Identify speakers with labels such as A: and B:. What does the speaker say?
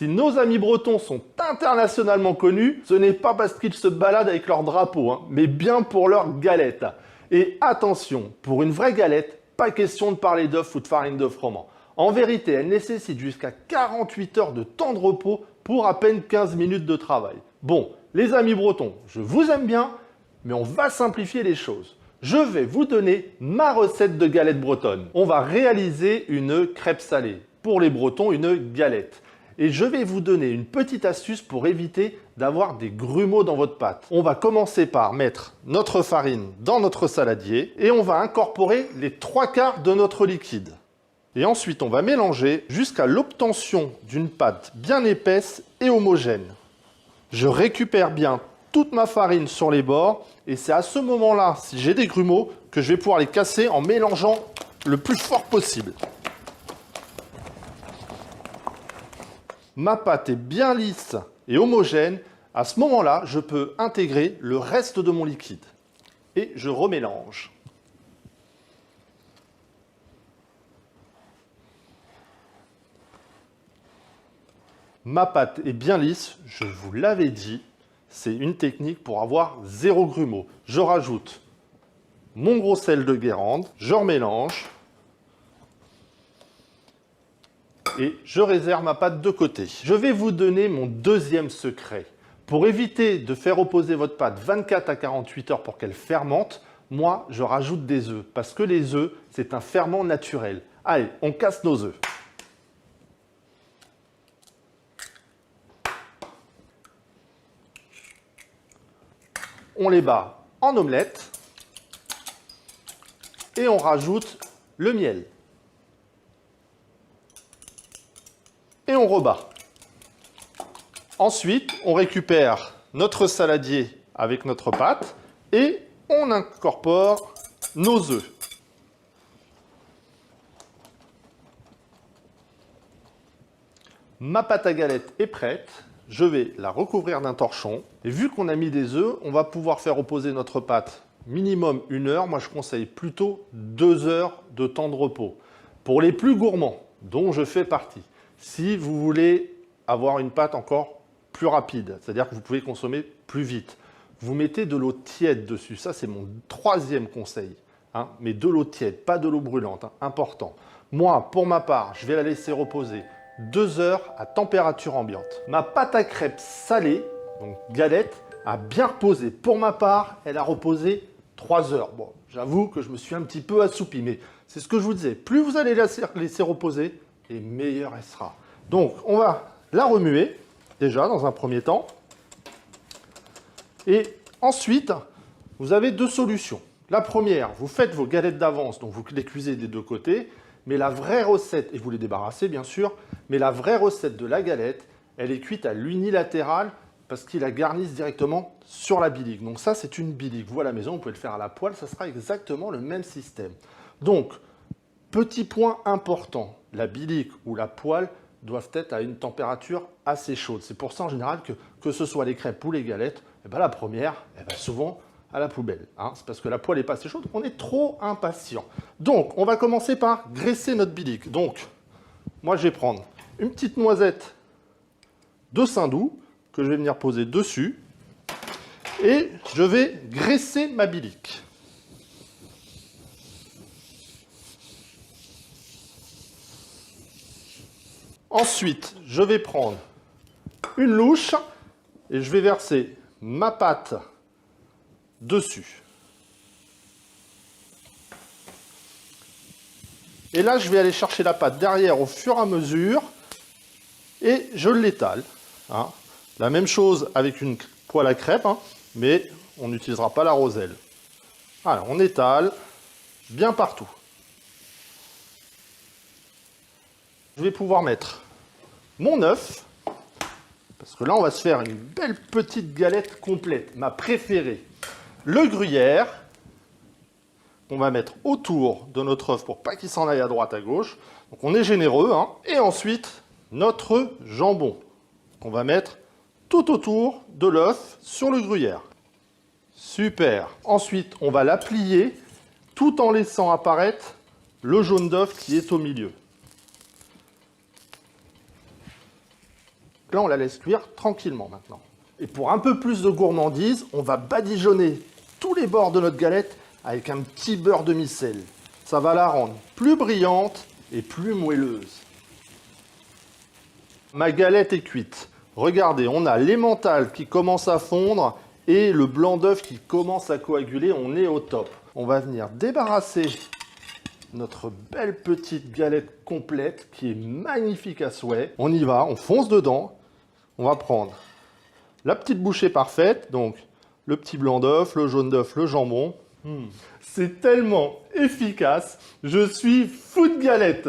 A: Si nos amis bretons sont internationalement connus, ce n'est pas parce qu'ils se baladent avec leur drapeau, hein, mais bien pour leur galette. Et attention, pour une vraie galette, pas question de parler d'œufs ou de farine de froment. En vérité, elle nécessite jusqu'à 48 heures de temps de repos pour à peine 15 minutes de travail. Bon, les amis bretons, je vous aime bien, mais on va simplifier les choses. Je vais vous donner ma recette de galette bretonne. On va réaliser une crêpe salée. Pour les bretons, une galette. Et je vais vous donner une petite astuce pour éviter d'avoir des grumeaux dans votre pâte. On va commencer par mettre notre farine dans notre saladier et on va incorporer les 3/4 de notre liquide. Et ensuite, on va mélanger jusqu'à l'obtention d'une pâte bien épaisse et homogène. Je récupère bien toute ma farine sur les bords et c'est à ce moment-là, si j'ai des grumeaux, que je vais pouvoir les casser en mélangeant le plus fort possible. Ma pâte est bien lisse et homogène. À ce moment-là, je peux intégrer le reste de mon liquide. Et je remélange. Ma pâte est bien lisse, je vous l'avais dit. C'est une technique pour avoir 0 grumeaux. Je rajoute mon gros sel de Guérande, je remélange. Et je réserve ma pâte de côté. Je vais vous donner mon deuxième secret. Pour éviter de faire reposer votre pâte 24 à 48 heures pour qu'elle fermente, moi, je rajoute des œufs. Parce que les œufs, c'est un ferment naturel. Allez, on casse nos œufs. On les bat en omelette. Et on rajoute le miel. Et on rebat. Ensuite, on récupère notre saladier avec notre pâte et on incorpore nos œufs. Ma pâte à galette est prête. Je vais la recouvrir d'un torchon. Et vu qu'on a mis des œufs, on va pouvoir faire reposer notre pâte minimum 1 heure. Moi, je conseille plutôt 2 heures de temps de repos. Pour les plus gourmands, dont je fais partie, si vous voulez avoir une pâte encore plus rapide, c'est-à-dire que vous pouvez consommer plus vite, vous mettez de l'eau tiède dessus. Ça, c'est mon 3e conseil. Hein, mais de l'eau tiède, pas de l'eau brûlante, hein, important. Moi, pour ma part, je vais la laisser reposer 2 heures à température ambiante. Ma pâte à crêpes salée, donc galette, a bien reposé. Pour ma part, elle a reposé 3 heures. Bon, j'avoue que je me suis un petit peu assoupi, mais c'est ce que je vous disais. Plus vous allez la laisser reposer, et meilleure elle sera. Donc, on va la remuer, déjà, dans un premier temps. Et ensuite, vous avez 2 solutions. La première, vous faites vos galettes d'avance, donc vous les cuisez des 2 côtés. Mais la vraie recette, et vous les débarrassez bien sûr, mais la vraie recette de la galette, elle est cuite à l'unilatéral parce qu'ils la garnissent directement sur la bilique. Donc ça, c'est une bilique. Vous, à la maison, vous pouvez le faire à la poêle, ça sera exactement le même système. Donc, petit point important, la bilique ou la poêle doivent être à une température assez chaude. C'est pour ça en général que ce soit les crêpes ou les galettes, eh ben, la première, elle va souvent à la poubelle. Hein. C'est parce que la poêle n'est pas assez chaude, on est trop impatient. Donc, on va commencer par graisser notre bilique. Donc, moi je vais prendre une petite noisette de Saint-Doux que je vais venir poser dessus et je vais graisser ma bilique. Ensuite, je vais prendre une louche et je vais verser ma pâte dessus. Et là, je vais aller chercher la pâte derrière au fur et à mesure et je l'étale. Hein. La même chose avec une poêle à crêpes, hein, mais on n'utilisera pas la roselle. Alors, on étale bien partout. Je vais pouvoir mettre mon œuf, parce que là, on va se faire une belle petite galette complète, ma préférée. Le gruyère, on va mettre autour de notre œuf pour pas qu'il s'en aille à droite, à gauche. Donc on est généreux. Hein. Et ensuite, notre jambon, qu'on va mettre tout autour de l'œuf sur le gruyère. Super. Ensuite, on va la plier tout en laissant apparaître le jaune d'œuf qui est au milieu. Là, on la laisse cuire tranquillement maintenant. Et pour un peu plus de gourmandise, on va badigeonner tous les bords de notre galette avec un petit beurre demi-sel. Ça va la rendre plus brillante et plus moelleuse. Ma galette est cuite. Regardez, on a l'emmental qui commence à fondre et le blanc d'œuf qui commence à coaguler. On est au top. On va venir débarrasser notre belle petite galette complète qui est magnifique à souhait. On y va, on fonce dedans. On va prendre la petite bouchée parfaite, donc le petit blanc d'œuf, le jaune d'œuf, le jambon. C'est tellement efficace, je suis fou de galette.